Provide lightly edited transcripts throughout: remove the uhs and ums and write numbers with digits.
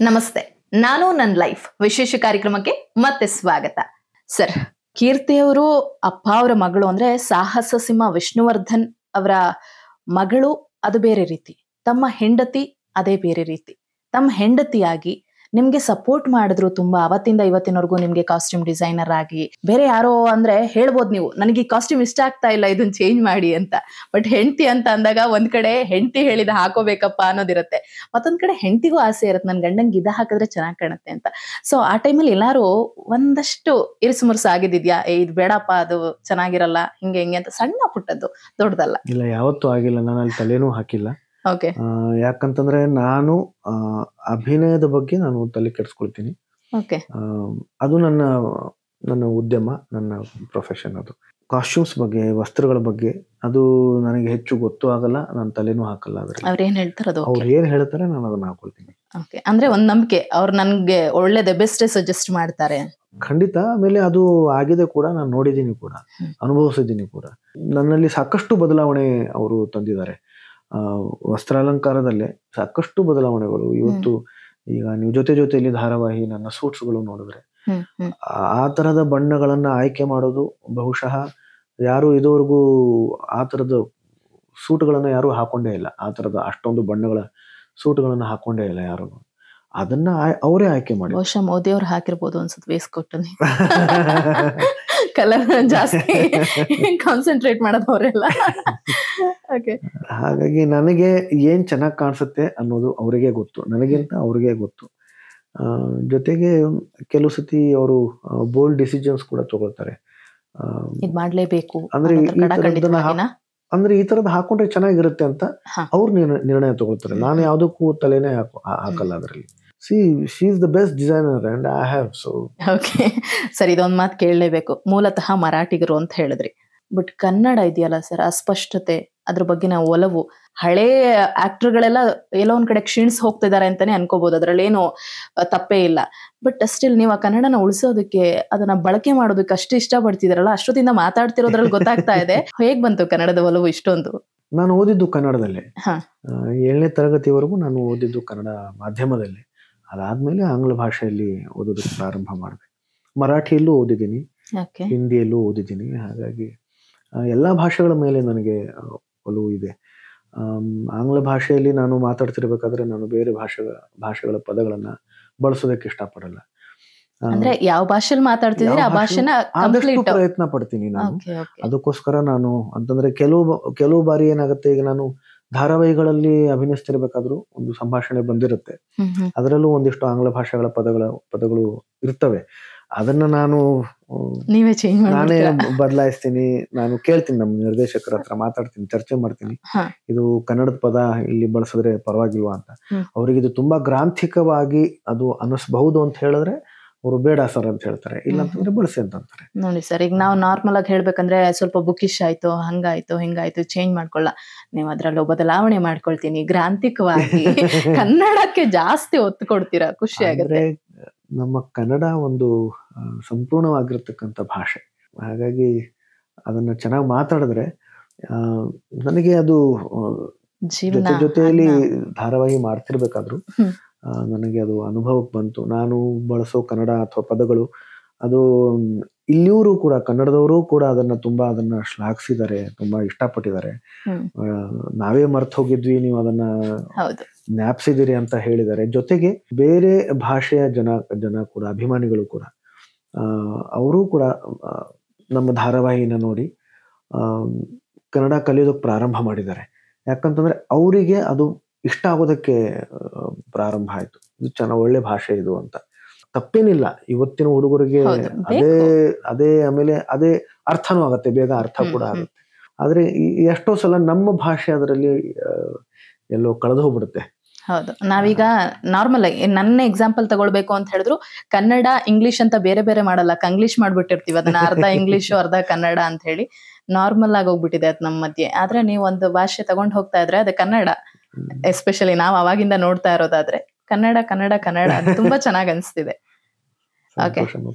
ನಮಸ್ತೆ. ನಾನು ನನ್ನ ಲೈಫ್ ವಿಶೇಷ ಕಾರ್ಯಕ್ರಮಕ್ಕೆ ಮತ್ತೆ ಸ್ವಾಗತ. ಸರ್, ಕೀರ್ತಿಯವರು ಅಪ್ಪ ಅವರ ಮಗಳು ಅಂದ್ರೆ ಸಾಹಸ ಸಿಂಹ ವಿಷ್ಣುವರ್ಧನ್ ಅವರ ಮಗಳು ಅದು ಬೇರೆ ರೀತಿ, ತಮ್ಮ ಹೆಂಡತಿ ಅದೇ ಬೇರೆ ರೀತಿ. ತಮ್ಮ ಹೆಂಡತಿಯಾಗಿ ನಿಮ್ಗೆ ಸಪೋರ್ಟ್ ಮಾಡಿದ್ರು ತುಂಬಾ, ಅವತ್ತಿಂದ ಇವತ್ತಿನವರೆಗೂ ನಿಮ್ಗೆ ಕಾಸ್ಟ್ಯೂಮ್ ಡಿಸೈನರ್ ಆಗಿ. ಬೇರೆ ಯಾರೋ ಅಂದ್ರೆ ಹೇಳ್ಬೋದು ನೀವು, ನನಗೆ ಈ ಕಾಸ್ಟ್ಯೂಮ್ ಇಷ್ಟ ಆಗ್ತಾ ಇಲ್ಲ, ಇದನ್ನ ಚೇಂಜ್ ಮಾಡಿ ಅಂತ. ಬಟ್ ಹೆಂಡತಿ ಅಂತ ಅಂದಾಗ ಒಂದ್ ಕಡೆ ಹೆಂಡತಿ ಹೇಳಿದ ಹಾಕೋಬೇಕಪ್ಪ ಅನ್ನೋದಿರುತ್ತೆ, ಮತ್ತೊಂದ್ ಕಡೆ ಹೆಂಡತಿಗೂ ಆಸೆ ಇರುತ್ತೆ, ನನ್ ಗಂಡಂಗೆ ಇದ ಹಾಕಿದ್ರೆ ಚೆನ್ನಾಗ್ ಕಾಣುತ್ತೆ ಅಂತ. ಸೊ ಆ ಟೈಮಲ್ಲಿ ಎಲ್ಲಾರು ಒಂದಷ್ಟು ಇರಿಸುಮುರುಸು ಆಗಿದ್ಯಾ, ಇದು ಬೇಡಪ್ಪ, ಅದು ಚೆನ್ನಾಗಿರಲ್ಲ, ಹಿಂಗೆ ಹಿಂಗೆ ಅಂತ, ಸಣ್ಣ ಪುಟ್ಟದ್ದು, ದೊಡ್ಡದಲ್ಲ? ಇಲ್ಲ, ಯಾವತ್ತೂ ಆಗಿಲ್ಲ. ನಾನು ಅಲ್ಲಿ ತಲೆನೂ ಹಾಕಿಲ್ಲ. ಓಕೆ. ಯಾಕಂತಂದ್ರೆ ನಾನು ಅಭಿನಯದ ಬಗ್ಗೆ ನಾನು ತಲೆ ಕೆಡಿಸ್ಕೊಳ್ತೀನಿ. ಓಕೆ. ಅದು ನನ್ನ ನನ್ನ ಉದ್ಯಮ, ನನ್ನ ಪ್ರೊಫೆಷನ್. ಅದು ಕಾಸ್ಟ್ಯೂಮ್ಸ್ ಬಗ್ಗೆ, ವಸ್ತ್ರಗಳ ಬಗ್ಗೆ ಅದು ನನಗೆ ಹೆಚ್ಚು ಗೊತ್ತೂ ಆಗಲ್ಲ, ನಾನು ತಲೆನೂ ಹಾಕಲ್ಲ. ಅವ್ರು ಏನ್ ಹೇಳ್ತಾರೆ ಅದು ಅವ್ರು ಏನ್ ಹೇಳ್ತಾರೆ ನಾನು ಅದನ್ನ ಹಾಕೊಳ್ತೀನಿ. ಓಕೆ. ಅಂದ್ರೆ ಒಂದ್ ನಂಬಿಕೆ, ಅವ್ರು ನನ್ಗೆ ಒಳ್ಳೇದೇ ಬೆಸ್ಟ್ ಸಜೆಸ್ಟ್ ಮಾಡ್ತಾರೆ. ಖಂಡಿತ. ಆಮೇಲೆ ಅದು ಆಗಿದೆ ಕೂಡ, ನಾನು ನೋಡಿದ್ದೀನಿ ಕೂಡ, ಅನುಭವಿಸಿದ್ದೀನಿ ಕೂಡ. ನನ್ನಲ್ಲಿ ಸಾಕಷ್ಟು ಬದಲಾವಣೆ ಅವರು ತಂದಿದ್ದಾರೆ. ವಸ್ತ್ರಾಲಂಕಾರದಲ್ಲೇ ಸಾಕಷ್ಟು ಬದಲಾವಣೆಗಳು. ಇವತ್ತು ಈಗ ನೀವು ಜೊತೆಯಲ್ಲಿ ಧಾರಾವಾಹಿ ನನ್ನ ಸೂಟ್ಸ್ಗಳು ನೋಡಿದ್ರೆ ಆ ತರದ ಬಣ್ಣಗಳನ್ನ ಆಯ್ಕೆ ಮಾಡೋದು ಬಹುಶಃ ಯಾರು ಇದುವರೆಗೂ ಆ ತರದ ಸೂಟ್ಗಳನ್ನ ಯಾರು ಹಾಕೊಂಡೇ ಇಲ್ಲ. ಆ ತರದ ಅಷ್ಟೊಂದು ಬಣ್ಣಗಳ ಸೂಟ್ಗಳನ್ನ ಹಾಕೊಂಡೇ ಇಲ್ಲ ಯಾರು. ಅದನ್ನ ಅವರೇ ಆಯ್ಕೆ ಮಾಡಿ. ಬಹುಶಃ ಮೋದಿ ಅವ್ರು ಹಾಕಿರ್ಬೋದು ಅನ್ಸುತ್ತೆ ವೇಸ್ಕೋಟಲ್ಲಿ. ಕಲರ್ ಜಾಸ್ತಿ ಕಾನ್ಸಂಟ್ರೇಟ್ ಮಾಡೋದು ಅವರೆಲ್ಲ. ಹಾಗಾಗಿ ನನಗೆ ಏನ್ ಚೆನ್ನಾಗಿ ಕಾಣಿಸುತ್ತೆ ಅನ್ನೋದು ಅವರಿಗೆ ಗೊತ್ತು, ನನಗಿಂತ ಅವ್ರಿಗೆ ಗೊತ್ತು. ಜೊತೆಗೆ ಕೆಲವು ಸತಿ ಅವರು ಬೋಲ್ಡ್ ಡಿಸಿಷನ್ಸ್ ಕೂಡ ತಗೊಳ್ತಾರೆ. ಇದ್ ಮಾಡ್ಲೇಬೇಕು ಅಂದ್ರೆ ಈ ತರದ್ ಹಾಕೊಂಡ್ರೆ ಚೆನ್ನಾಗಿರುತ್ತೆ ಅಂತ ಅವ್ರು ನಿರ್ಣಯ ತಗೊಳ್ತಾರೆ. ನಾನು ಯಾವ್ದಕ್ಕೂ ತಲೆನೇ ಹಾಕಲ್ಲ ಅದರಲ್ಲಿ. She is the best designer and I have so. Okay sir, ಇದೊಂದು ಮಾತು ಕೇಳಲೇಬೇಕು. ಮೂಲತಃ ಮರಾಠಿಗರು ಅಂತ ಹೇಳಿದ್ರಿ, ಬಟ್ ಕನ್ನಡ ಇದೆಯಲ್ಲ ಸರ್, ಅಸ್ಪಷ್ಟತೆ, ಅದ್ರ ಬಗ್ಗೆ ನಾವು ಒಲವು, ಹಳೇ ಆಕ್ಟರ್ಗಳೆಲ್ಲ ಎಲ್ಲೋ ಒಂದ್ ಕಡೆ ಕ್ಷೀಣಿಸ್ ಹೋಗ್ತಿದ್ದಾರೆ ಅಂತಾನೆ ಅನ್ಕೋಬಹುದು, ಅದ್ರಲ್ಲೇನು ತಪ್ಪೇ ಇಲ್ಲ. ಬಟ್ ಸ್ಟಿಲ್ ನೀವು ಆ ಕನ್ನಡನ ಉಳಿಸೋದಕ್ಕೆ, ಅದನ್ನ ಬಳಕೆ ಮಾಡೋದಕ್ಕೆ ಅಷ್ಟು ಇಷ್ಟ ಪಡ್ತಿದಾರಲ್ಲ, ಅಷ್ಟೊತ್ತಿಂದ ಮಾತಾಡ್ತಿರೋದ್ರಲ್ಲಿ ಗೊತ್ತಾಗ್ತಾ ಇದೆ. ಹೇಗ್ ಬಂತು ಕನ್ನಡದ ಒಲವು ಇಷ್ಟೊಂದು? ನಾನು ಓದಿದ್ದು ಕನ್ನಡದಲ್ಲೇ. 7ನೇ ತರಗತಿವರೆಗೂ ನಾನು ಓದಿದ್ದು ಕನ್ನಡ ಮಾಧ್ಯಮದಲ್ಲೇ. ಅದಾದ್ಮೇಲೆ ಆಂಗ್ಲ ಭಾಷೆಯಲ್ಲಿ ಓದೋದಕ್ಕೆ ಪ್ರಾರಂಭ ಮಾಡಿದೆ. ಮರಾಠಿಯಲ್ಲೂ ಓದಿದ್ದೀನಿ, ಹಿಂದಿಯಲ್ಲೂ ಓದಿದ್ದೀನಿ. ಹಾಗಾಗಿ ಎಲ್ಲ ಭಾಷೆಗಳ ಮೇಲೆ ನನಗೆ ಒಲವು ಇದೆ. ಆಂಗ್ಲ ಭಾಷೆಯಲ್ಲಿ ನಾನು ಮಾತಾಡ್ತಿರ್ಬೇಕಾದ್ರೆ ನಾನು ಬೇರೆ ಭಾಷೆಗಳ ಪದಗಳನ್ನ ಬಳಸೋದಕ್ಕೆ ಇಷ್ಟಪಡಲ್ಲ. ಅಂದ್ರೆ ಯಾವ ಭಾಷೆಯಲ್ಲಿ ಮಾತಾಡ್ತಿದ್ದೀರಿ ಆ ಭಾಷೆನ ಆದಷ್ಟು ಪ್ರಯತ್ನ ಪಡ್ತೀನಿ ನಾನು. ಅದಕ್ಕೋಸ್ಕರ ನಾನು ಅಂತಂದ್ರೆ ಕೆಲವು ಬಾರಿ ಏನಾಗುತ್ತೆ, ಈಗ ನಾನು ಧಾರಾವಾಹಿಗಳಲ್ಲಿ ಅಭಿನಯಿಸ್ತಿರ್ಬೇಕಾದ್ರೂ ಒಂದು ಸಂಭಾಷಣೆ ಬಂದಿರುತ್ತೆ, ಅದರಲ್ಲೂ ಒಂದಿಷ್ಟು ಆಂಗ್ಲ ಭಾಷೆಗಳ ಪದಗಳು ಇರ್ತವೆ. ಅದನ್ನ ನಾನೇ ಬದಲಾಯಿಸ್ತೀನಿ. ನಾನು ಕೇಳ್ತೀನಿ, ನಮ್ಮ ನಿರ್ದೇಶಕರ ಹತ್ರ ಮಾತಾಡ್ತೀನಿ, ಚರ್ಚೆ ಮಾಡ್ತೀನಿ, ಇದು ಕನ್ನಡದ ಪದ ಇಲ್ಲಿ ಬಳಸಿದ್ರೆ ಪರವಾಗಿಲ್ವಾ ಅಂತ. ಅವ್ರಿಗೆ ಇದು ತುಂಬಾ ಗ್ರಾಂಥಿಕವಾಗಿ ಅದು ಅನಿಸ್ಬಹುದು ಅಂತ ಹೇಳಿದ್ರೆ ಅವರು ಬೇಡ ಸರ್ ಅಂತ ಹೇಳ್ತಾರೆ, ಇಲ್ಲ ಅಂತಂದ್ರೆ ಬಳಸಿ ಅಂತ ಅಂತಾರೆ. ನೋಡಿ ಸರ್, ಈಗ ನಾವು ನಾರ್ಮಲ್ ಆಗಿ ಹೇಳ್ಬೇಕಂದ್ರೆ ಸ್ವಲ್ಪ ಬುಕಿಶ್ ಆಯ್ತು, ಹಂಗಾಯ್ತು ಹಿಂಗಾಯ್ತು, ಚೇಂಜ್ ಮಾಡ್ಕೊಳ್ಳ, ನೀವು ಅದ್ರಲ್ಲೂ ಬದಲಾವಣೆ ಮಾಡ್ಕೊಳ್ತೀನಿ, ಗ್ರಾಂಥಿಕವಾಗಿ ಕನ್ನಡಕ್ಕೆ ಜಾಸ್ತಿ ಒತ್ತು ಕೊಡ್ತೀರಾ, ಖುಷಿ ಆಗುತ್ತೆ. ನಮ್ಮ ಕನ್ನಡ ಒಂದು ಸಂಪೂರ್ಣವಾಗಿರ್ತಕ್ಕಂಥ ಭಾಷೆ. ಹಾಗಾಗಿ ಅದನ್ನ ಚೆನ್ನಾಗಿ ಮಾತಾಡಿದ್ರೆ ನನಗೆ ಅದು ಜೊತೆಯಲ್ಲಿ ಧಾರಾವಾಹಿ ಮಾಡ್ತಿರ್ಬೇಕಾದ್ರು ನನಗೆ ಅದು ಅನುಭವಕ್ಕೆ ಬಂತು. ನಾನು ಬಳಸೋ ಕನ್ನಡ ಅಥವಾ ಪದಗಳು ಅದು ಇಲ್ಲಿಯವರು ಕೂಡ, ಕನ್ನಡದವರು ಕೂಡ ಅದನ್ನ ಶ್ಲಾಘಿಸಿದ್ದಾರೆ, ತುಂಬಾ ಇಷ್ಟಪಟ್ಟಿದ್ದಾರೆ. ನಾವೇ ಮರ್ತು ಹೋಗಿದ್ವಿ, ನೀವು ಅದನ್ನ ಜ್ಞಾಪಿಸಿದಿರಿ ಅಂತ ಹೇಳಿದ್ದಾರೆ. ಜೊತೆಗೆ ಬೇರೆ ಭಾಷೆಯ ಜನ ಕೂಡ, ಅಭಿಮಾನಿಗಳು ಕೂಡ, ಅವರು ಕೂಡ ನಮ್ಮ ಧಾರಾವಾಹಿನ ನೋಡಿ ಕನ್ನಡ ಕಲಿಯೋದಕ್ಕೆ ಪ್ರಾರಂಭ ಮಾಡಿದ್ದಾರೆ. ಯಾಕಂತಂದ್ರೆ ಅವರಿಗೆ ಅದು ಇಷ್ಟ ಆಗೋದಕ್ಕೆ ಪ್ರಾರಂಭ ಆಯ್ತು. ಇದು ಒಳ್ಳೆ ಭಾಷೆ ಇದು ಅಂತ. ತಪ್ಪೇನಿಲ್ಲ, ಇವತ್ತಿನ ಹುಡುಗರಿಗೆ ಅದೇ ಆಮೇಲೆ ಅದೇ ಅರ್ಥನೂ ಆಗತ್ತೆ, ಬೇಗ ಅರ್ಥ ಕೂಡ ಆಗುತ್ತೆ. ಆದ್ರೆ ಎಷ್ಟೋ ಸಲ ನಮ್ಮ ಭಾಷೆ ಅದರಲ್ಲಿ ಎಲ್ಲೋ ಕಳೆದು ಹೋಗ್ಬಿಡುತ್ತೆ. ಹೌದು. ನಾವೀಗ ನಾರ್ಮಲ್ ಆಗಿ ನನ್ನ ಎಕ್ಸಾಂಪಲ್ ತಗೊಳ್ಬೇಕು ಅಂತ ಹೇಳಿದ್ರು, ಕನ್ನಡ ಇಂಗ್ಲಿಷ್ ಅಂತ ಬೇರೆ ಬೇರೆ ಮಾಡಲ್ಲ, ಕಂಗ್ಲೀಷ್ ಮಾಡ್ಬಿಟ್ಟಿರ್ತೀವಿ ಅದನ್ನ, ಅರ್ಧ ಇಂಗ್ಲಿಷ್ ಅರ್ಧ ಕನ್ನಡ ಅಂತ ಹೇಳಿ ನಾರ್ಮಲ್ ಆಗಿ ಹೋಗ್ಬಿಟ್ಟಿದೆ ಅದು ನಮ್ಮ ಮಧ್ಯೆ. ಆದ್ರೆ ನೀವು ಒಂದು ಭಾಷೆ ತಗೊಂಡ್ ಹೋಗ್ತಾ ಇದ್ರೆ ಅದು ಕನ್ನಡ, ಎಸ್ಪೆಷಲಿ ನಾವು ಅವಾಗಿಂದ ನೋಡ್ತಾ ಇರೋದಾದ್ರೆ ಕನ್ನಡ ಕನ್ನಡ ಕನ್ನಡ ತುಂಬಾ ಚೆನ್ನಾಗಿ ಅನಿಸ್ತಿದೆ.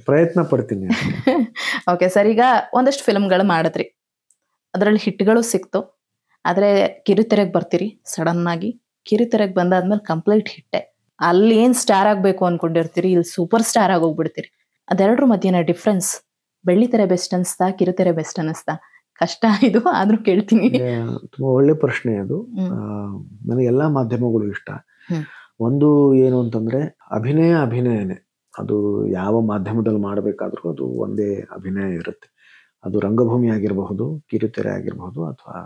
ಪ್ರಯತ್ನ ಪಡ್ತೀನಿ. ಓಕೆ ಸರ್, ಈಗ ಒಂದಷ್ಟು ಫಿಲ್ಮ್ಗಳು ಮಾಡಿದ್ರಿ, ಅದರಲ್ಲಿ ಹಿಟ್ಗಳು ಸಿಕ್ತು. ಆದ್ರೆ ಕಿರುತೆರೆಗೆ ಬರ್ತೀರಿ ಸಡನ್ ಆಗಿ, ಕಿರುತೆರೆಗೆ ಬಂದಾದ್ಮೇಲೆ ಕಂಪ್ಲೀಟ್ ಹಿಟ್ಟೆ. ಅಲ್ಲಿ ಏನ್ ಸ್ಟಾರ್ ಆಗ್ಬೇಕು ಅನ್ಕೊಂಡಿರ್ತೀರಿ, ಇಲ್ಲಿ ಸೂಪರ್ ಸ್ಟಾರ್ ಆಗೋಗ್ಬಿಡ್ತೀರಿ. ಅದೆರಡರ ಮಧ್ಯೆನ ಡಿಫ್ರೆನ್ಸ್, ಬೆಳ್ಳಿತೆರೆ ಬೆಸ್ಟ್ ಅನಿಸ್ತಾ, ಕಿರುತೆರೆ ಬೆಸ್ಟ್ ಅನಿಸ್ತಾ? ಕಷ್ಟ ಇದು, ಆದ್ರೂ ಕೇಳ್ತೀನಿ. ತುಂಬಾ ಒಳ್ಳೆ ಪ್ರಶ್ನೆ ಅದು. ನನಗೆ ಎಲ್ಲಾ ಮಾಧ್ಯಮಗಳು ಇಷ್ಟ. ಒಂದು ಏನು ಅಂತಂದ್ರೆ ಅಭಿನಯನೇ. ಅದು ಯಾವ ಮಾಧ್ಯಮದಲ್ಲಿ ಮಾಡಬೇಕಾದ್ರೂ ಅದು ಒಂದೇ ಅಭಿನಯ ಇರುತ್ತೆ. ಅದು ರಂಗಭೂಮಿ ಆಗಿರಬಹುದು, ಕಿರುತೆರೆ ಆಗಿರಬಹುದು, ಅಥವಾ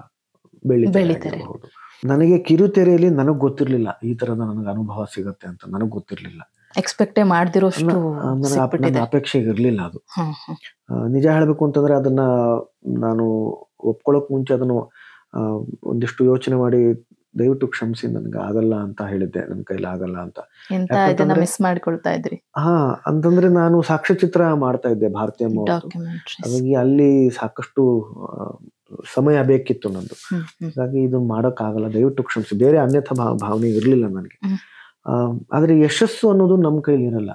ಬೆಳ್ಳಿತೆರೆ ಆಗಿರಬಹುದು. ನನಗೆ ಕಿರುತೆರೆಯಲ್ಲಿ ನನಗ್ ಗೊತ್ತಿರ್ಲಿಲ್ಲ ಈ ತರದ ನನಗೆ ಅನುಭವ ಸಿಗತ್ತೆ ಅಂತ. ನನಗ್ ಗೊತ್ತಿರ್ಲಿಲ್ಲ, ಎಕ್ಸ್ಪೆಕ್ಟೇ ಮಾಡ್ದಿರೋಷ್ಟು ನನ್ನ ಅಪೇಕ್ಷೆ ಇರ್ಲಿಲ್ಲ ಅದು. ನಿಜ ಹೇಳ್ಬೇಕು ಅಂತಂದ್ರೆ ಅದನ್ನ ನಾನು ಒಪ್ಕೊಳ್ಳೋಕ್ ಮುಂಚೆ ಅದನ್ನು ಒಂದಿಷ್ಟು ಯೋಚನೆ ಮಾಡಿ ದಯವಿಟ್ಟು ಕ್ಷಮಿಸಿ, ನನ್ಗೆ ಆಗಲ್ಲ ಅಂತ ಹೇಳಿದ್ದೆ, ನನ್ ಕೈಲಿ ಆಗಲ್ಲ ಅಂತ. ಮಿಸ್ ಮಾಡ್ಕೊಳ್ತಾ ಇದ್ರಿ? ಅಂತಂದ್ರೆ ನಾನು ಸಾಕ್ಷ್ಯಚಿತ್ರ ಮಾಡ್ತಾ ಇದ್ದೆ ಭಾರತೀಯ, ಹಾಗಾಗಿ ಅಲ್ಲಿ ಸಾಕಷ್ಟು ಸಮಯ ಬೇಕಿತ್ತು ನಂದು. ಹಾಗಾಗಿ ಇದು ಮಾಡೋಕ್ ಆಗಲ್ಲ, ದಯವಿಟ್ಟು ಕ್ಷಮಿಸಿ. ಬೇರೆ ಅನ್ಯಥಾ ಭಾವನೆ ಇರ್ಲಿಲ್ಲ ನನಗೆ. ಆದ್ರೆ ಯಶಸ್ಸು ಅನ್ನೋದು ನಮ್ ಕೈಲಿ ಇರಲ್ಲ,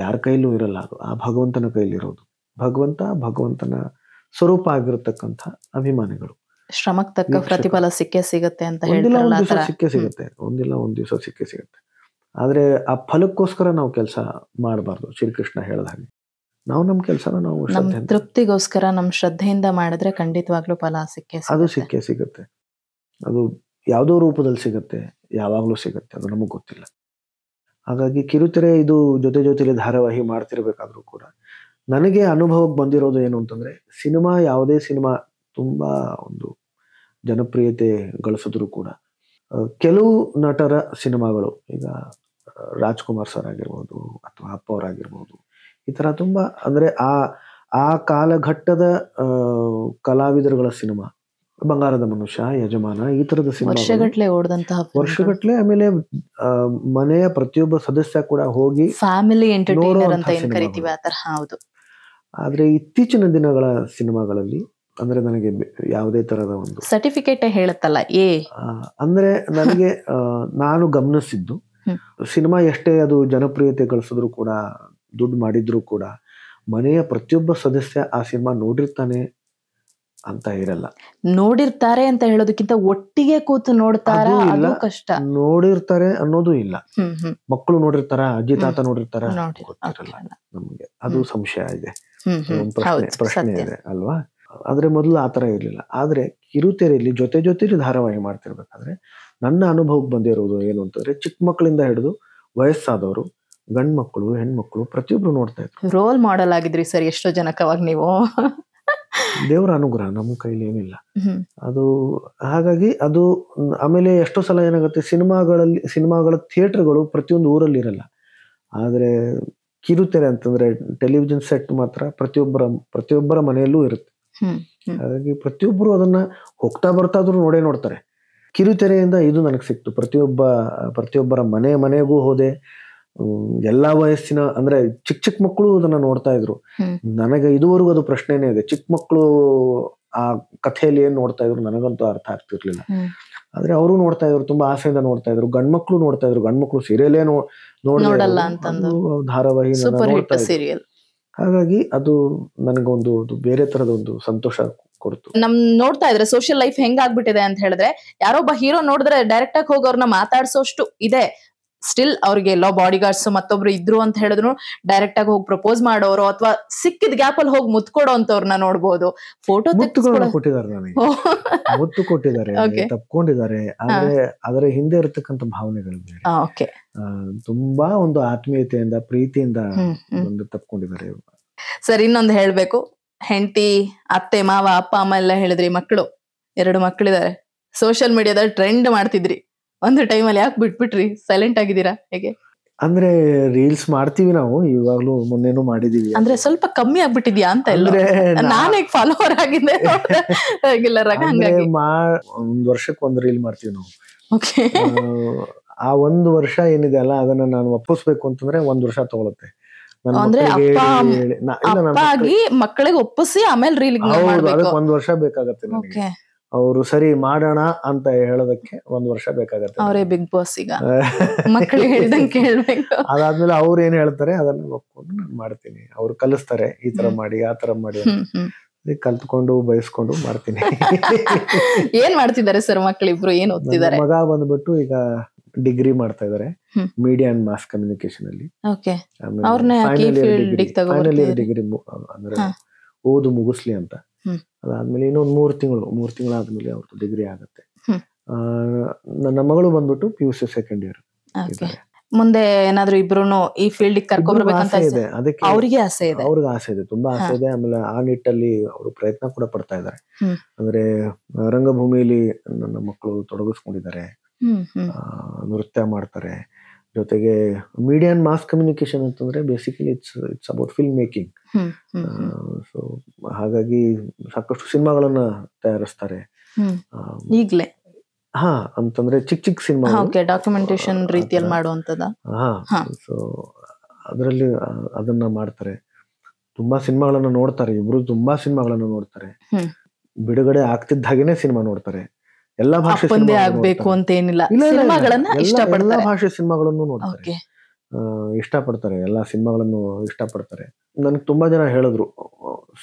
ಯಾರ ಕೈಲೂ ಇರಲ್ಲ. ಅದು ಆ ಭಗವಂತನ ಕೈಲಿರೋದು. ಭಗವಂತನ ಸ್ವರೂಪ ಆಗಿರತಕ್ಕಂಥ ಅಭಿಮಾನಿಗಳು. ಶ್ರಮಕ್ ತಕ್ಕ ಪ್ರತಿಫಲ ಸಿಕ್ಕೇ ಸಿಗತ್ತೆ ಅಂತ ಒಂದಿಲ್ಲ ಒಂದ್ ದಿವಸ ಸಿಕ್ಕೇ ಸಿಗತ್ತೆ. ಆದ್ರೆ ಆ ಫಲಕ್ಕೋಸ್ಕರ ನಾವು ಕೆಲಸ ಮಾಡಬಾರ್ದು. ಶ್ರೀಕೃಷ್ಣ ಹೇಳ್ದ ಹಾಗೆ ನಾವು ನಮ್ ಕೆಲಸನ ನಾವು ತೃಪ್ತಿಗೋಸ್ಕರ ನಮ್ ಶ್ರದ್ಧೆಯಿಂದ ಮಾಡಿದ್ರೆ ಖಂಡಿತವಾಗ್ಲೂ ಫಲ ಅದು ಸಿಕ್ಕೇ ಸಿಗತ್ತೆ. ಅದು ಯಾವ್ದೋ ರೂಪದಲ್ಲಿ ಸಿಗತ್ತೆ, ಯಾವಾಗ್ಲೂ ಸಿಗತ್ತೆ, ಅದು ನಮಗ್ ಗೊತ್ತಿಲ್ಲ. ಹಾಗಾಗಿ ಕಿರುತೆರೆ ಇದು ಜೊತೆಲಿ ಧಾರಾವಾಹಿ ಮಾಡ್ತಿರ್ಬೇಕಾದ್ರೂ ಕೂಡ ನನಗೆ ಅನುಭವಕ್ಕೆ ಬಂದಿರೋದು ಏನು ಅಂತಂದ್ರೆ, ಯಾವುದೇ ಸಿನಿಮಾ ತುಂಬಾ ಒಂದು ಜನಪ್ರಿಯತೆ ಗಳಿಸಿದ್ರು ಕೂಡ ಕೆಲವು ನಟರ ಸಿನಿಮಾಗಳು, ಈಗ ರಾಜ್ಕುಮಾರ್ ಸರ್ ಆಗಿರ್ಬೋದು ಅಥವಾ ಅಪ್ಪ ಅವರಾಗಿರ್ಬೋದು, ಈ ತರ ತುಂಬಾ ಅಂದ್ರೆ ಆ ಕಾಲಘಟ್ಟದ ಕಲಾವಿದರುಗಳ ಸಿನಿಮಾ, ಬಂಗಾರದ ಮನುಷ್ಯ, ಯಜಮಾನ, ಈ ತರದ ಸಿನಿಮಾ ವರ್ಷಗಟ್ಲೆ ಆಮೇಲೆ ಮನೆಯ ಪ್ರತಿಯೊಬ್ಬ ಸದಸ್ಯ ಕೂಡ ಹೋಗಿ ಫ್ಯಾಮಿಲಿ ಎಂಟರ್ಟೈನರ್ ಅಂತ ಏನ್ ಕರಿತೀವಿ ಆ ತರ. ಹೌದು. ಆದ್ರೆ ಇತ್ತೀಚಿನ ದಿನಗಳ ಸಿನಿಮಾಗಳಲ್ಲಿ ಅಂದ್ರೆ ನನಗೆ ಯಾವುದೇ ತರದ ಒಂದು ಸರ್ಟಿಫಿಕೇಟ್ ಹೇಳುತ್ತಲ್ಲ ಅಂದ್ರೆ ನನಗೆ ನಾನು ಗಮನಿಸಿದ್ದು, ಸಿನಿಮಾ ಎಷ್ಟೇ ಅದು ಜನಪ್ರಿಯತೆ ಗಳಿಸಿದ್ರು ಕೂಡ, ದುಡ್ಡು ಮಾಡಿದ್ರು ಕೂಡ, ಮನೆಯ ಪ್ರತಿಯೊಬ್ಬ ಸದಸ್ಯ ಆ ಸಿನಿಮಾ ನೋಡಿರ್ತಾನೆ ಅಂತ ಇರಲ್ಲ. ನೋಡಿರ್ತಾರೆ ಅಂತ ಹೇಳೋದಕ್ಕಿಂತ ಒಟ್ಟಿಗೆ ಕೂತು ನೋಡ್ತಾರ, ಕಷ್ಟ. ನೋಡಿರ್ತಾರೆ ಅನ್ನೋದು ಇಲ್ಲ. ಮಕ್ಕಳು ನೋಡಿರ್ತಾರ, ಅಜ್ಜಿ ತಾತ ನೋಡಿರ್ತಾರ, ಗೊತ್ತಿರಲ್ಲ ನಮ್ಗೆ. ಅದು ಸಂಶಯ ಇದೆ, ಪ್ರಶ್ನೆ ಇದೆ ಅಲ್ವಾ. ಆದ್ರೆ ಮೊದಲು ಆತರ ಇರ್ಲಿಲ್ಲ. ಆದ್ರೆ ಕಿರುತೆರೆಯಲ್ಲಿ ಜೊತೆಲಿ ಧಾರಾವಾಹಿ ಮಾಡ್ತಿರ್ಬೇಕಾದ್ರೆ ನನ್ನ ಅನುಭವಕ್ಕೆ ಬಂದಿರೋದು ಏನು ಅಂತಂದ್ರೆ, ಚಿಕ್ಕ ಮಕ್ಕಳಿಂದ ಹಿಡಿದು ವಯಸ್ಸಾದವರು, ಗಂಡ್ ಮಕ್ಕಳು, ಹೆಣ್ಮಕ್ಳು ಪ್ರತಿಯೊಬ್ರು ನೋಡ್ತಾ ಇದ್ರು. ರೋಲ್ ಮಾಡೆಲ್ ಆಗಿದ್ರಿ ಸರ್ ಎಷ್ಟೋ ಜನಕ್ಕವಾಗ ನೀವು. ದೇವರ ಅನುಗ್ರಹ, ನಮ್ಮ ಕೈಲಿ ಏನಿಲ್ಲ ಅದು. ಹಾಗಾಗಿ ಅದು ಆಮೇಲೆ ಎಷ್ಟೋ ಸಲ ಏನಾಗುತ್ತೆ, ಸಿನಿಮಾಗಳ ಥಿಯೇಟರ್ಗಳು ಪ್ರತಿಯೊಂದು ಊರಲ್ಲಿ ಇರಲ್ಲ. ಆದ್ರೆ ಕಿರುತೆರೆ ಅಂತಂದ್ರೆ ಟೆಲಿವಿಷನ್ ಸೆಟ್ ಮಾತ್ರ ಪ್ರತಿಯೊಬ್ಬರ ಮನೆಯಲ್ಲೂ ಇರುತ್ತೆ. ಹಾಗಾಗಿ ಪ್ರತಿಯೊಬ್ಬರು ಅದನ್ನ ಹೋಗ್ತಾ ಬರ್ತಾ ಆದ್ರೂ ನೋಡ್ತಾರೆ. ಕಿರುತೆರೆಯಿಂದ ಇದು ನನಗೆ ಸಿಕ್ತು. ಪ್ರತಿಯೊಬ್ಬರ ಮನೆಗೂ ಹೋದೆ. ಎಲ್ಲಾ ವಯಸ್ಸಿನ ಅಂದ್ರೆ ಚಿಕ್ಕ ಮಕ್ಕಳು ಅದನ್ನ ನೋಡ್ತಾ ಇದ್ರು. ನನಗೆ ಇದುವರೆಗೂ ಅದು ಪ್ರಶ್ನೆನೇ ಇದೆ, ಚಿಕ್ಕ ಮಕ್ಕಳು ಆ ಕಥೆಯಲ್ಲಿ ಏನ್ ನೋಡ್ತಾ ಇದ್ರು ನನಗಂತೂ ಅರ್ಥ ಆಗ್ತಿರ್ಲಿಲ್ಲ. ಆದ್ರೆ ಅವರು ನೋಡ್ತಾ ಇದ್ರು, ತುಂಬಾ ಆಸೆಯಿಂದ ನೋಡ್ತಾ ಇದ್ರು. ಗಂಡ್ಮಕ್ಳು ನೋಡ್ತಾ ಇದ್ರು, ಗಂಡ್ಮಕ್ಳು ಸೀರಿಯಲೇ ನೋಡಲ್ಲ ಧಾರಾವಾಹಿ ನೋಡ್ತಾ ಇದ್ರು. ಹಾಗಾಗಿ ಅದು ನನಗೊಂದು ಬೇರೆ ತರದ ಒಂದು ಸಂತೋಷ ಕೊಡ್ತು. ನೋಡ್ತಾ ಇದ್ರೆ ಸೋಷಿಯಲ್ ಲೈಫ್ ಹೆಂಗ್ ಆಗ್ಬಿಟ್ಟಿದೆ ಅಂತ ಹೇಳಿದ್ರೆ, ಯಾರೊಬ್ಬ ಹೀರೋ ನೋಡಿದ್ರೆ ಡೈರೆಕ್ಟ್ ಆಗಿ ಹೋಗಿ ಅವ್ರನ್ನ ಮಾತಾಡ್ಸೋಷ್ಟು ಇದೆ. ಸ್ಟಿಲ್ ಅವ್ರಿಗೆ ಎಲ್ಲೋ ಬಾಡಿ ಗಾರ್ಡ್ಸ್ ಮತ್ತೊಬ್ರು ಇದ್ರು ಅಂತ ಹೇಳಿದ್ರು ಡೈರೆಕ್ಟ್ ಆಗಿ ಹೋಗಿ ಪ್ರಪೋಸ್ ಮಾಡೋರು ಅಥವಾ ಸಿಕ್ಕಿದ ಗ್ಯಾಪ್ ಅಲ್ಲಿ ಹೋಗಿ ಮುತ್ಕೊಡೋ ಅಂತವ್ರನ್ನ ನೋಡ್ಬೋದು. ಫೋಟೋ ಕೊಟ್ಟಿದ್ದಾರೆ, ನನಗೆ ಮುತ್ತು ಕೊಟ್ಟಿದ್ದಾರೆ, ತಪ್ಕೊಂಡಿದ್ದಾರೆ. ಆದ್ರೆ ಅದರ ಹಿಂದೆ ಇರತಕ್ಕಂತ ಭಾವನೆಗಳು ಬೇರೆ. ತುಂಬಾ ಒಂದು ಆತ್ಮೀಯತೆಯಿಂದ, ಪ್ರೀತಿಯಿಂದ ಒಂದು ತಪ್ಕೊಂಡಿದ್ದಾರೆ. ಸರ್, ಇನ್ನೊಂದು ಹೇಳ್ಬೇಕು, ಹೆಂಡತಿ, ಅತ್ತೆ, ಮಾವ, ಅಪ್ಪ ಅಮ್ಮ ಎಲ್ಲ ಹೇಳಿದ್ರಿ, 2 ಮಕ್ಕಳಿದ್ದಾರೆ, ಸೋಷಿಯಲ್ ಮೀಡಿಯಾದಲ್ಲಿ ಟ್ರೆಂಡ್ ಮಾಡ್ತಿದ್ರಿ. ಒಂದು ಟೈಮಲ್ಲಿ ಯಾಕೆ ಬಿಟ್ಬಿಟ್ರಿ? ಸೈಲೆಂಟ್ ಆಗಿದ್ದೀರಾ ಹೇಗೆ? ಅಂದ್ರೆ ರೀಲ್ಸ್ ಮಾಡ್ತೀವಿ ನಾವು, ಇವಾಗ್ಲೂ ಮೊನ್ನೆನೂ ಮಾಡಿದೀವಿ. ಅಂದ್ರೆ ಸ್ವಲ್ಪ ಕಮ್ಮಿ ಆಗ್ಬಿಟ್ಟಿದ್ಯಾ ಅಂತ? ನಾನೇ ಫಾಲೋವರ್ ಆಗಿದ್ದೆ ರೆಗ್ಯುಲರ್ ಆಗಿ. ಹಂಗಾಗಿ 1 ವರ್ಷಕ್ಕೆ 1 ರೀಲ್ ಮಾಡ್ತೀವಿ ನಾವು. ಆ 1 ವರ್ಷ ಏನಿದೆ ಅಲ್ಲ, ಅದನ್ನ ನಾನು ಒಪ್ಪಿಸ್ಬೇಕು ಅಂತಂದ್ರೆ 1 ವರ್ಷ ತಗೊಳುತ್ತೆ. ಅಂದ್ರೆ ಮಕ್ಕಳಿಗೆ ಒಪ್ಪಿಸಿ ಆಮೇಲೆ ರೀಲ್ ಅದಕ್ಕೆ 1 ವರ್ಷ ಬೇಕಾಗತ್ತೆ ನನಗೆ. ಅವರು ಸರಿ ಮಾಡೋಣ ಅಂತ ಹೇಳೋದಕ್ಕೆ 1 ವರ್ಷ ಬೇಕಾಗತ್ತೆ. ಅವರೇ ಬಿಗ್ ಬಾಸ್ ಈಗ, ಮಕ್ಕಳಿಗೆ ಹೇಳ್ದಂಗೆ ಕೇಳ್ಬೇಕು. ಅದಾದ್ಮೇಲೆ ಅವ್ರು ಏನ್ ಹೇಳ್ತಾರೆ ಅದನ್ನ ಒಪ್ಕೊಂಡು ನಾನು ಮಾಡ್ತೀನಿ. ಅವ್ರು ಕಲಿಸ್ತಾರೆ, ಈ ತರ ಮಾಡಿ, ಆ ತರ ಮಾಡಿ, ಕಲ್ತ್ಕೊಂಡು ಬಯಸ್ಕೊಂಡು ಮಾಡ್ತೀನಿ. ಏನ್ ಮಾಡ್ತಿದ್ದಾರೆ ಸರ್ ಮಕ್ಕಳಿಬ್ರು? ಏನ್ ಓದ್ತಿದ್ದಾರೆ? ಮಗ ಬಂದ್ಬಿಟ್ಟು ಈಗ ಡಿಗ್ರಿ ಮಾಡ್ತಾ ಇದಾರೆ ಹ್ಮ್. ಮೀಡಿಯಾ ಅಂಡ್ ಮಾಸ್ ಕಮ್ಯುನಿಕೇಶನ್ ಅಲ್ಲಿ. ಓಕೆ ಅವ್ರನ್ನ ಯಾಕೆ ಈ field ಗೆ ಫೈನಲ್ ಇಯರ್ ತಗೊಬರ್ತಿದ್ರಿ? ಡಿಗ್ರಿ ಅಂದ್ರೆ ಹಾ. ಓದು ಮುಗಿಸ್ಲಿ ಅಂತ. ಹ್ಮ್. ಅದಾದ್ಮೇಲೆ ಇನ್ನೊಂದು 3 ತಿಂಗಳು ಆದ್ಮೇಲೆ ಅವ್ರದ್ದು ಡಿಗ್ರಿ ಆಗುತ್ತೆ. ಹ್ಮ್. ನನ್ನ ಮಗಳು ಬಂದ್ಬಿಟ್ಟು PUC ಸೆಕೆಂಡ್ ಇಯರ್ ಓಕೆ ಮುಂದೆ ಏನಾದ್ರು ಇಬ್ರುನು ಈ ಫೀಲ್ಡ್ ಕರ್ಕೊಂಡ್ಬರ್ಬೇಕಂತ ಇದೆ. ಅದಕ್ಕೆ ಅವ್ರಿಗೆ ಆಸೆ ಇದೆ. ಅವ್ರಿಗೆ ಆಸೆ ಇದೆ, ತುಂಬಾ ಆಸೆ ಹಾ. ಇದೆ. ಆಮೇಲೆ ಆ ನಿಟ್ಟಲ್ಲಿ ಅವರು ಪ್ರಯತ್ನ ಕೂಡ ಪಡ್ತಾ ಇದ್ದಾರೆ. ಹ್ಮ್. ಅಂದ್ರೆ ರಂಗಭೂಮಿಯಲ್ಲಿ ನನ್ನ ಮಕ್ಕಳು ತೊಡಗಿಸ್ಕೊಂಡಿದ್ದಾರೆ, ಹ್ಮ್ ಹ್ಮ್ ನೃತ್ಯ ಮಾಡ್ತಾರೆ. ಜೊತೆಗೆ ಮೀಡಿಯಾ ಅಂಡ್ ಮಾಸ್ ಕಮ್ಯುನಿಕೇಶನ್ ಅಂತಂದ್ರೆ basically it's about film making. Hmm hmm hmm so ಹಾಗಾಗಿ ಸಾಕಷ್ಟು ಸಿನಿಮಾಗಳನ್ನ ತಯಾರಿಸ್ತಾರೆ. ಹ್ಮ್ ಈಗ್ಲೇ ಹಾ, ಅಂತಂದ್ರೆ ಚಿಕ್ಕ ಸಿನಿಮಾ. ಓಕೆ ಡಾಕ್ಯುಮೆಂಟೇಶನ್ ರೀತಿಯಲ್ಲಿ ಮಾಡುವಂತದ. ಹಾ, ಸೊ ಅದರಲ್ಲಿ ಅದನ್ನ ಮಾಡ್ತಾರೆ. ತುಂಬಾ ಸಿನಿಮಾಗಳನ್ನ ನೋಡ್ತಾರೆ, ಇಬ್ರು ತುಂಬಾ ಸಿನಿಮಾಗಳನ್ನ ನೋಡ್ತಾರೆ. ಹ್ಮ್. ಬಿಡುಗಡೆ ಆಗ್ತಿದ್ದ ಹಾಗೇನೆ ಸಿನಿಮಾ ನೋಡ್ತಾರೆ. ಎಲ್ಲಾ ಭಾಷೆ ಅಪ್ಪಂದೇ ಆಗ್ಬೇಕು ಅಂತ ಏನಿಲ್ಲ, ಸಿನಿಮಾಗಳನ್ನ ಎಲ್ಲಾ ಇಷ್ಟಪಡ್ತಾರೆ. ಭಾಷೆ ಸಿನಿಮಾಗಳನ್ನು ನೋಡ್ತಾರೆ, ಓಕೆ ಇಷ್ಟಪಡ್ತಾರೆ. ಎಲ್ಲಾ ಸಿನಿಮಾಗಳನ್ನು ಇಷ್ಟಪಡ್ತಾರೆ. ನನ್ಗೆ ತುಂಬಾ ಜನ ಹೇಳಿದ್ರು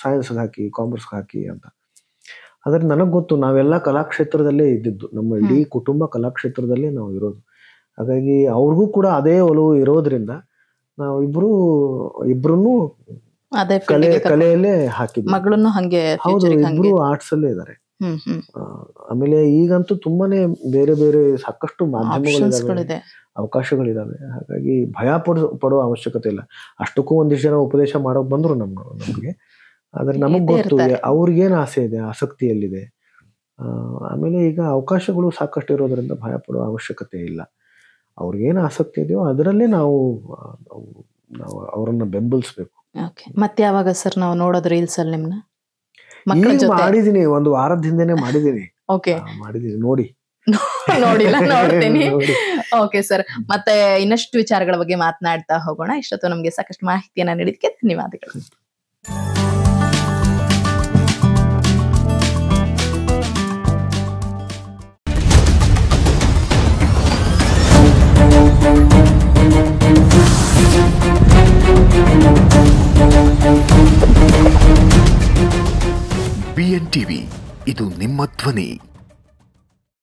ಸೈನ್ಸ್ ಹಾಕಿ, ಕಾಮರ್ಸ್ ಹಾಕಿ ಅಂತ. ಆದ್ರೆ ನನಗ್ ಗೊತ್ತು, ನಾವೆಲ್ಲ ಕಲಾಕ್ಷೇತ್ರದಲ್ಲೇ ಇದ್ದಿದ್ದು, ನಮ್ಮ ಇಡೀ ಕುಟುಂಬ ಕಲಾಕ್ಷೇತ್ರದಲ್ಲೇ ನಾವು ಇರೋದು. ಹಾಗಾಗಿ ಅವ್ರಿಗೂ ಕೂಡ ಅದೇ ಒಲವು ಇರೋದ್ರಿಂದ ನಾವು ಇಬ್ರು ಅದೇ ಕಲೆಯಲ್ಲೇ ಹಾಕಿದ್ವಿ. ಮಗಳನ್ನು ಹಂಗೆ ಹೌದು, future ಗೆ ಇಬ್ರು ಹಂಗೆ. ಆರ್ಟ್ಸ್ ಅಲ್ಲೇ ಇದಾರೆ. ಹ್ಮ್ ಹ್ಮ್ ಆಮೇಲೆ ಈಗಂತೂ ತುಂಬಾನೇ ಬೇರೆ ಬೇರೆ ಸಾಕಷ್ಟು ಮಾಧ್ಯಮಗಳಿದಾವೆ, ಆಪ್ಷನ್ಸ್ಗಳಿದೆ. ಅವಕಾಶಗಳಿದಾವೆ. ಹಾಗಾಗಿ ಭಯ ಪಡೋ ಅವಶ್ಯಕತೆ ಇಲ್ಲ. ಅಷ್ಟಕ್ಕೂ ಒಂದಿಷ್ಟು ಜನ ಉಪದೇಶ ಮಾಡೋಕ್ ಬಂದ್ರು ನಮ್ಗೆ. ಆದ್ರೆ ನಮಗ್ ಇದ್ದೇ ಗೊತ್ತು ಇರ್ತಾರೆ. ಅವ್ರಿಗೇನ್ ಆಸೆ ಇದೆ, ಆಸಕ್ತಿ ಎಲ್ಲಿದೆ. ಆಮೇಲೆ ಈಗ ಅವಕಾಶಗಳು ಸಾಕಷ್ಟು ಇರೋದ್ರಿಂದ ಭಯ ಪಡೋ ಅವಶ್ಯಕತೆ ಇಲ್ಲ. ಅವ್ರಿಗೇನು ಆಸಕ್ತಿ ಇದೆಯೋ ಅದರಲ್ಲೇ ನಾವು ಅವರನ್ನ ಬೆಂಬಲಿಸ್ಬೇಕು. ಓಕೆ ಮತ್ತೆ ಯಾವಾಗ ಸರ್ ನಾವು ನೋಡೋದು ರೀಲ್ಸ್ ಅಲ್ಲಿ ನಿಮ್ನ ಮಕ್ಕಳ ಈಗ ಜೊತೆ? ಮಾಡಿದೀನಿ, ಒಂದು ವಾರದ ಹಿಂದೆನೆ ಮಾಡಿದೀನಿ. ಓಕೆ ಮಾಡಿದೀನಿ, ನೋಡಿ. ನೋಡಿಲ್ಲ, ನೋಡ್ತೀನಿ. ನೋಡಿ. ಓಕೆ ಸರ್, ಮತ್ತೆ ಇನ್ನಷ್ಟು ವಿಚಾರಗಳ ಬಗ್ಗೆ ಮಾತನಾಡ್ತಾ ಹೋಗೋಣ. ಇಷ್ಟೊತ್ತು ನಮ್ಗೆ ಸಾಕಷ್ಟು ಮಾಹಿತಿಯನ್ನ ನೀಡಿದಕ್ಕೆ ಧನ್ಯವಾದಗಳು. BNTV ಇದು ನಿಮ್ಮ ಧ್ವನಿ.